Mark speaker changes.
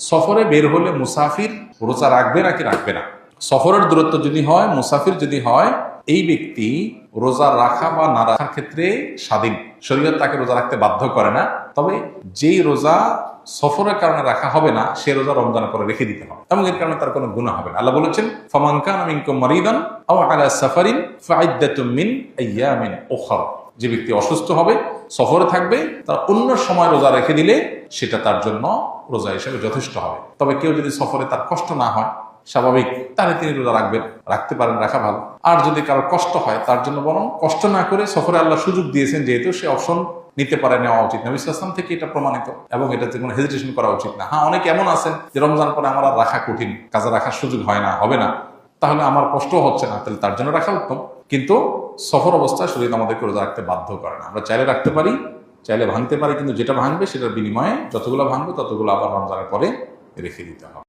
Speaker 1: সফরে বের হলে মুসাফির রোজা রাখবে নাকি রাখবে না? সফরের দূরত্ব যদি হয়, মুসাফির যদি হয়, এই ব্যক্তি রোজা রাখা বা না রাখার ক্ষেত্রে স্বাধীন। শরীয়ত তাকে রোজা রাখতে বাধ্য করে না। তবে যেই রোজা সফরের কারণে রাখা হবে না, সে রোজা রমজান করে রেখে দিতে হবে এবং এর কারণে তার কোনো গুনাহ হবে না। আল্লাহ বলেছেন, ফামান কানা মিনকুম মারিদান আও আলা সাফারিন ফাইদ্দাতুম মিন আইয়ামিন উখরা। যে ব্যক্তি অসুস্থ হবে, সফরে থাকবে, তার অন্য সময় রোজা রেখে দিলে সেটা তার জন্য রোজা হিসেবে যথেষ্ট হবে। তবে কেউ যদি সফরে তার কষ্ট না হয়, স্বাভাবিক, তাহলে তিনি রোজা রাখবেন, রাখতে পারেন, রাখা ভালো। আর যদি কারো কষ্ট হয়, তার জন্য বরং কষ্ট না করে, সফরে আল্লাহ সুযোগ দিয়েছেন যেহেতু, সে অপশন নিতে পারে, নেওয়া উচিত। নবী সাল্লাল্লাহু আলাইহি ওয়াসাল্লাম থেকে এটা প্রমাণিত এবং এটাতে কোনো হেজিটেশন করা উচিত না। হ্যাঁ, অনেকে এমন আছেন যে রমজান পরে আমার আর রাখা কঠিন, কাজে রাখার সুযোগ হয় না, হবে না, তাহলে আমার কষ্ট হচ্ছে না, তাহলে তার জন্য রাখা উত্তম। কিন্তু সফর অবস্থায় শরীর আমাদেরকে রোজা রাখতে বাধ্য করে না। আমরা চাইলে রাখতে পারি, চাইলে ভাঙতে পারি, কিন্তু যেটা ভাঙবে সেটার বিনিময়ে যতগুলো ভাঙবে ততগুলো আবার রমজানের পরে রেখে দিতে হবে।